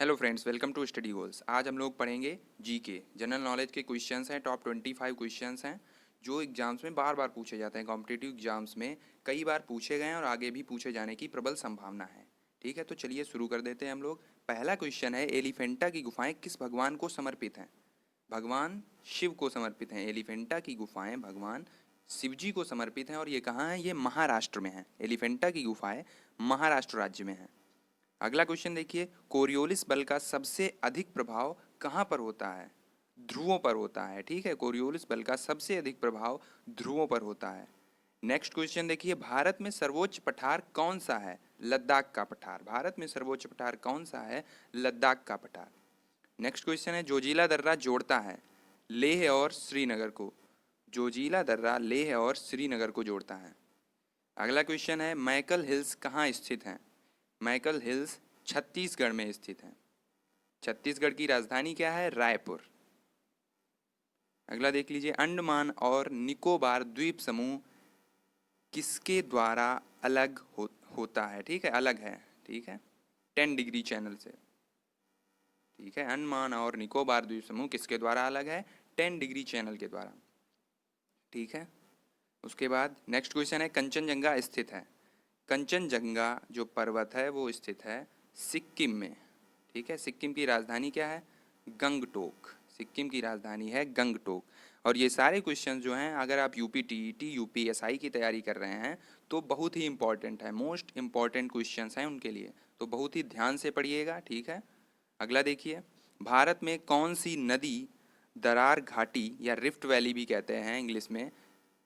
Hello friends, welcome to study goals. आज हम लोग पढ़ेंगे जीके जनरल नॉलेज के क्वेश्चंस हैं। टॉप 25 क्वेश्चंस हैं जो एग्जाम्स में बार बार पूछे जाते हैं। कॉम्पिटिटिव एग्जाम्स में कई बार पूछे गए हैं और आगे भी पूछे जाने की प्रबल संभावना है। ठीक है, तो चलिए शुरू कर देते हैं हम लोग। पहला क्वेश्चन है, एलिफेंटा की गुफाएं किस भगवान को समर्पित हैं? भगवान शिव को समर्पित हैं। एलिफेंटा की गुफाएं भगवान शिव जी को समर्पित हैं और ये कहाँ है? ये महाराष्ट्र में है। एलिफेंटा की गुफाएं महाराष्ट्र राज्य में है। अगला क्वेश्चन देखिए, कोरियोलिस बल का सबसे अधिक प्रभाव कहाँ पर होता है? ध्रुवों पर होता है। ठीक है, कोरियोलिस बल का सबसे अधिक प्रभाव ध्रुवों पर होता है। नेक्स्ट क्वेश्चन देखिए, भारत में सर्वोच्च पठार कौन सा है? लद्दाख का पठार। भारत में सर्वोच्च पठार कौन सा है? लद्दाख का पठार। नेक्स्ट क्वेश्चन है, जोजिला दर्रा जोड़ता है लेह और श्रीनगर को। जोजिला दर्रा लेह और श्रीनगर को जोड़ता है। अगला क्वेश्चन है, मैकल हिल्स कहाँ स्थित हैं? मैकल हिल्स छत्तीसगढ़ में स्थित है। छत्तीसगढ़ की राजधानी क्या है? रायपुर। अगला देख लीजिए, अंडमान और निकोबार द्वीप समूह किसके द्वारा अलग होता है? ठीक है, अलग है। ठीक है, 10 डिग्री चैनल से। ठीक है, अंडमान और निकोबार द्वीप समूह किसके द्वारा अलग है? 10 डिग्री चैनल के द्वारा। ठीक है, उसके बाद नेक्स्ट क्वेश्चन है, कंचनजंगा स्थित है। कंचनजंगा जो पर्वत है वो स्थित है सिक्किम में। ठीक है, सिक्किम की राजधानी क्या है? गंगटोक। सिक्किम की राजधानी है गंगटोक। और ये सारे क्वेश्चन जो हैं, अगर आप यूपी टीईटी यूपीएसआई की तैयारी कर रहे हैं तो बहुत ही इंपॉर्टेंट है, मोस्ट इंपॉर्टेंट क्वेश्चंस हैं उनके लिए, तो बहुत ही ध्यान से पढ़िएगा। ठीक है, अगला देखिए, भारत में कौन सी नदी दरार घाटी या रिफ्ट वैली भी कहते हैं इंग्लिश में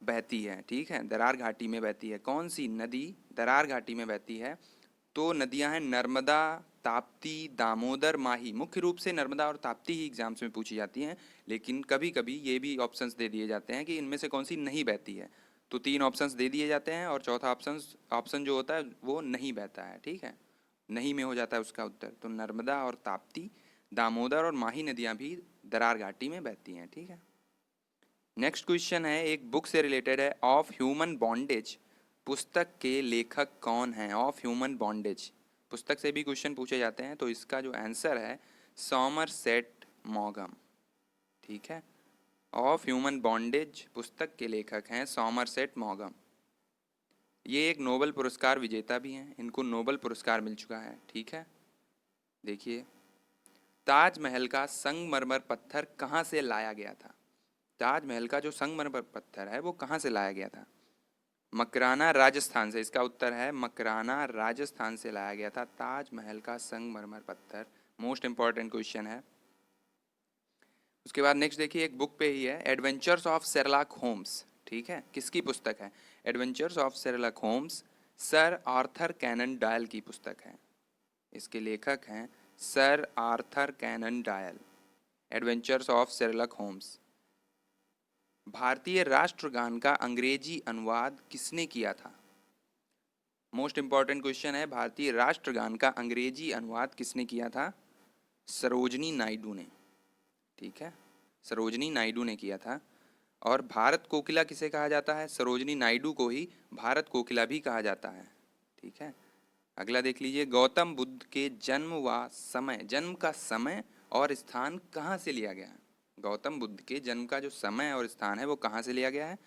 बहती है? ठीक है, दरार घाटी में बहती है। कौन सी नदी दरार घाटी में बहती है? तो नदियां हैं नर्मदा, ताप्ती, दामोदर, माही। मुख्य रूप से नर्मदा और ताप्ती ही एग्जाम्स में पूछी जाती हैं, लेकिन कभी कभी ये भी ऑप्शंस दे दिए जाते हैं कि इनमें से कौन सी नहीं बहती है। तो 3 ऑप्शंस दे दिए जाते हैं और चौथा ऑप्शन जो होता है वो नहीं बहता है। ठीक है, नहीं में हो जाता है उसका उत्तर। तो नर्मदा और ताप्ती, दामोदर और माही नदियां भी दरार घाटी में बहती हैं। ठीक है, नेक्स्ट क्वेश्चन है, एक बुक से रिलेटेड है, ऑफ ह्यूमन बॉन्डेज पुस्तक के लेखक कौन हैं? ऑफ ह्यूमन बॉन्डेज पुस्तक से भी क्वेश्चन पूछे जाते हैं, तो इसका जो आंसर है सॉमरसेट मॉगम। ठीक है, ऑफ ह्यूमन बॉन्डेज पुस्तक के लेखक हैं सॉमरसेट मॉगम। ये एक नोबेल पुरस्कार विजेता भी हैं, इनको नोबेल पुरस्कार मिल चुका है। ठीक है, देखिए, ताजमहल का संगमरमर पत्थर कहाँ से लाया गया था? ताजमहल का जो संगमरमर पत्थर है वो कहाँ से लाया गया था? मकराना राजस्थान से। इसका उत्तर है मकराना राजस्थान से लाया गया था ताजमहल का संगमरमर पत्थर। मोस्ट इंपॉर्टेंट क्वेश्चन है। उसके बाद नेक्स्ट देखिए, एक बुक पे ही है, एडवेंचर्स ऑफ शेरलॉक होम्स। ठीक है, किसकी पुस्तक है? Adventures of Sherlock Holmes sir Arthur Conan Doyle की पुस्तक है। इसके लेखक हैं sir Arthur Conan Doyle. Adventures of Sherlock Holmes. भारतीय राष्ट्रगान का अंग्रेजी अनुवाद किसने किया था? मोस्ट इंपॉर्टेंट क्वेश्चन है, भारतीय राष्ट्रगान का अंग्रेजी अनुवाद किसने किया था? सरोजनी नायडू ने। ठीक है, सरोजनी नायडू ने किया था। और भारत कोकिला किसे कहा जाता है? सरोजनी नायडू को ही भारत कोकिला भी कहा जाता है। ठीक है, अगला देख लीजिए, गौतम बुद्ध के जन्म का समय और स्थान कहाँ से लिया गया है? गौतम बुद्ध के जन्म का जो समय और स्थान है वो कहाँ से लिया गया है?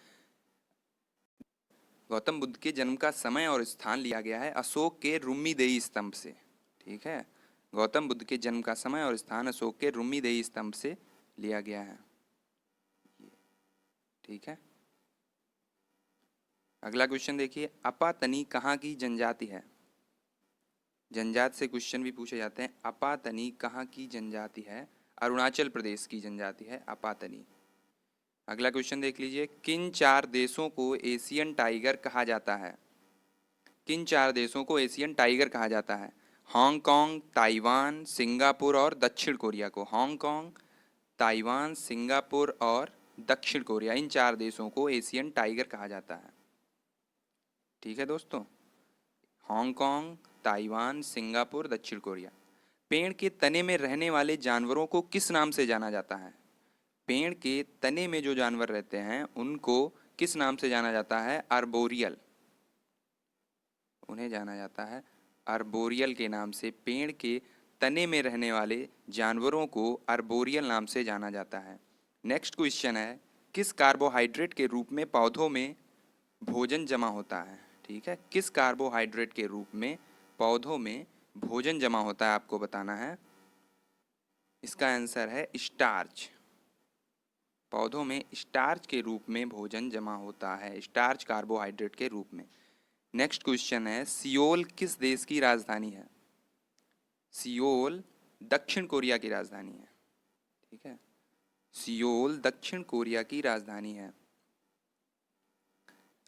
गौतम बुद्ध के जन्म का समय और स्थान लिया गया है अशोक के रुम्मीदेई स्तंभ से। ठीक है, गौतम बुद्ध के जन्म का समय और स्थान अशोक के रुम्मीदेई स्तंभ से लिया गया है। ठीक है, अगला क्वेश्चन देखिए, अपातनी कहाँ की जनजाति है? जनजात से क्वेश्चन भी पूछे जाते हैं। अपातनी कहाँ की जनजाति है? अरुणाचल प्रदेश की जनजाति है अपातनी। अगला क्वेश्चन देख लीजिए, किन 4 देशों को एशियन टाइगर कहा जाता है? किन 4 देशों को एशियन टाइगर कहा जाता है? हांगकांग, ताइवान, सिंगापुर और दक्षिण कोरिया को। हांगकांग, ताइवान, सिंगापुर और दक्षिण कोरिया, इन 4 देशों को एशियन टाइगर कहा जाता है। ठीक है दोस्तों, हांगकांग, ताइवान, सिंगापुर, दक्षिण कोरिया। पेड़ के तने में रहने वाले जानवरों को किस नाम से जाना जाता है? पेड़ के तने में जो जानवर रहते हैं उनको किस नाम से जाना जाता है? आर्बोरियल। उन्हें जाना जाता है आर्बोरियल के नाम से। पेड़ के तने में रहने वाले जानवरों को आर्बोरियल नाम से जाना जाता है। नेक्स्ट क्वेश्चन है, किस कार्बोहाइड्रेट के रूप में पौधों में भोजन जमा होता है? ठीक है, किस कार्बोहाइड्रेट के रूप में पौधों में भोजन जमा होता है आपको बताना है। इसका आंसर है स्टार्च। पौधों में स्टार्च के रूप में भोजन जमा होता है, स्टार्च कार्बोहाइड्रेट के रूप में। नेक्स्ट क्वेश्चन है, सियोल किस देश की राजधानी है? सियोल दक्षिण कोरिया की राजधानी है। ठीक है, सियोल दक्षिण कोरिया की राजधानी है।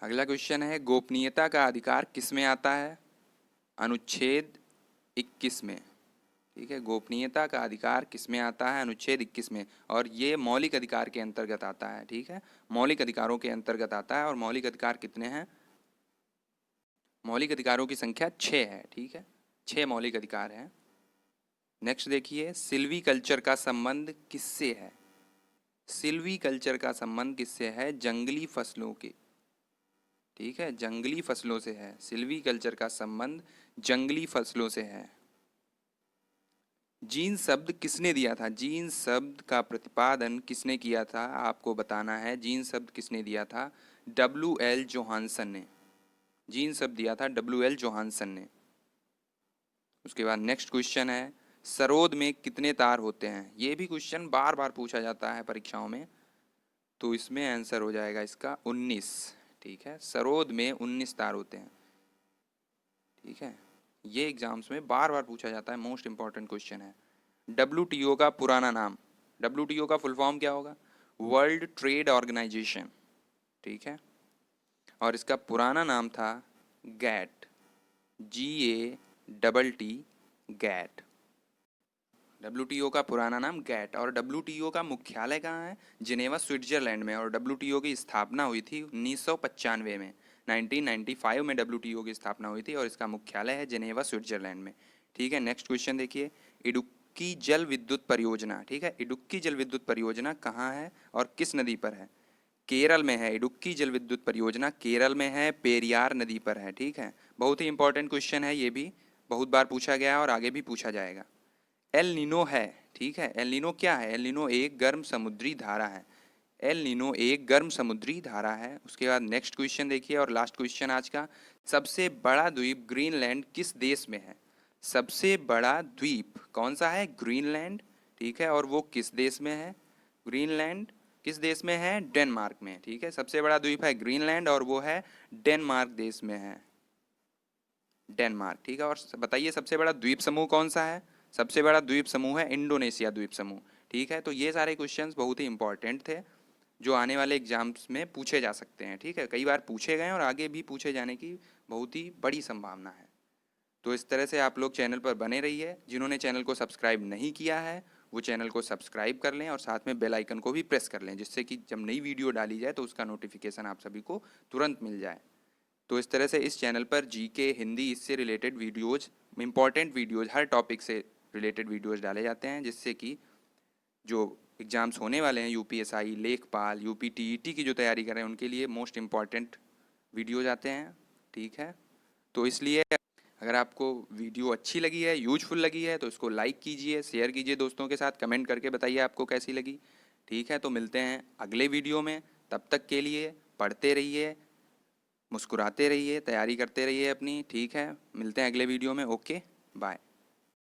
अगला क्वेश्चन है, गोपनीयता का अधिकार किसमें आता है? अनुच्छेद 21 में। ठीक है, गोपनीयता का अधिकार किसमें आता है? अनुच्छेद 21 में। और ये मौलिक अधिकार के अंतर्गत आता है। ठीक है, मौलिक अधिकारों के अंतर्गत आता है। और मौलिक अधिकार कितने हैं? मौलिक अधिकारों की संख्या 6 है। ठीक है, 6 मौलिक अधिकार हैं। नेक्स्ट देखिए, सिल्वी कल्चर का संबंध किससे है? सिल्वी कल्चर का संबंध किससे है? जंगली फसलों के। ठीक है, जंगली फसलों से है। सिल्वी कल्चर का संबंध जंगली फसलों से है। जीन शब्द किसने दिया था? जीन शब्द का प्रतिपादन किसने किया था? आपको बताना है। जीन शब्द किसने दिया था? W.L. जोहानसन ने। जीन शब्द दिया था W.L. जोहानसन ने। उसके बाद नेक्स्ट क्वेश्चन है, सरोद में कितने तार होते हैं? ये भी क्वेश्चन बार बार पूछा जाता है परीक्षाओं में, तो इसमें आंसर हो जाएगा इसका 19। ठीक है, सरोद में 19 तार होते हैं। ठीक है, ये एग्जाम्स में बार बार पूछा जाता है, मोस्ट इंपॉर्टेंट क्वेश्चन है। WTO का पुराना नाम? WTO का फुल फॉर्म क्या होगा? World trade organisation. ठीक है, और इसका पुराना नाम था गैट। GATT, gate. WTO का पुराना नाम गैट। और WTO का मुख्यालय कहाँ है? जिनेवा, स्विट्जरलैंड में। और WTO की स्थापना हुई थी 1995 में। 1995 में WTO की स्थापना हुई थी और इसका मुख्यालय है जिनेवा, स्विट्जरलैंड में। ठीक है, नेक्स्ट क्वेश्चन देखिए, इडुक्की जल विद्युत परियोजना। ठीक है, इडुक्की जल विद्युत परियोजना कहाँ है और किस नदी पर है? केरल में है। इडुक्की जल विद्युत परियोजना केरल में है, पेरियार नदी पर है। ठीक है, बहुत ही इंपॉर्टेंट क्वेश्चन है, ये भी बहुत बार पूछा गया है और आगे भी पूछा जाएगा। एल नीनो है। ठीक है, एल नीनो क्या है? एल नीनो एक गर्म समुद्री धारा है। एल नीनो एक गर्म समुद्री धारा है। उसके बाद नेक्स्ट क्वेश्चन देखिए, और लास्ट क्वेश्चन आज का, सबसे बड़ा द्वीप ग्रीनलैंड किस देश में है? सबसे बड़ा द्वीप कौन सा है? ग्रीनलैंड। ठीक है, और वो किस देश में है? ग्रीनलैंड किस देश में है? डेनमार्क में। ठीक है, सबसे बड़ा द्वीप है ग्रीनलैंड और वो है डेनमार्क देश में है। डेनमार्क। ठीक है, और बताइए सबसे बड़ा द्वीप समूह कौन सा है? सबसे बड़ा द्वीप समूह है इंडोनेशिया द्वीप समूह। ठीक है, तो ये सारे क्वेश्चंस बहुत ही इंपॉर्टेंट थे जो आने वाले एग्जाम्स में पूछे जा सकते हैं। ठीक है, कई बार पूछे गए और आगे भी पूछे जाने की बहुत ही बड़ी संभावना है। तो इस तरह से आप लोग चैनल पर बने रहिए। जिन्होंने चैनल को सब्सक्राइब नहीं किया है वो चैनल को सब्सक्राइब कर लें और साथ में बेल आइकन को भी प्रेस कर लें, जिससे कि जब नई वीडियो डाली जाए तो उसका नोटिफिकेशन आप सभी को तुरंत मिल जाए। तो इस तरह से इस चैनल पर GK, हिंदी, इससे रिलेटेड वीडियोज़, इंपॉर्टेंट वीडियोज़, हर टॉपिक से रिलेटेड वीडियोज़ डाले जाते हैं, जिससे कि जो एग्ज़ाम्स होने वाले हैं UPSI, लेखपाल, UPTET की जो तैयारी कर रहे हैं उनके लिए मोस्ट इम्पॉर्टेंट वीडियोज़ आते हैं। ठीक है, तो इसलिए अगर आपको वीडियो अच्छी लगी है, यूजफुल लगी है, तो इसको लाइक कीजिए, शेयर कीजिए दोस्तों के साथ, कमेंट करके बताइए आपको कैसी लगी। ठीक है, तो मिलते हैं अगले वीडियो में। तब तक के लिए पढ़ते रहिए, मुस्कुराते रहिए, तैयारी करते रहिए अपनी। ठीक है, मिलते हैं अगले वीडियो में। Okay, bye.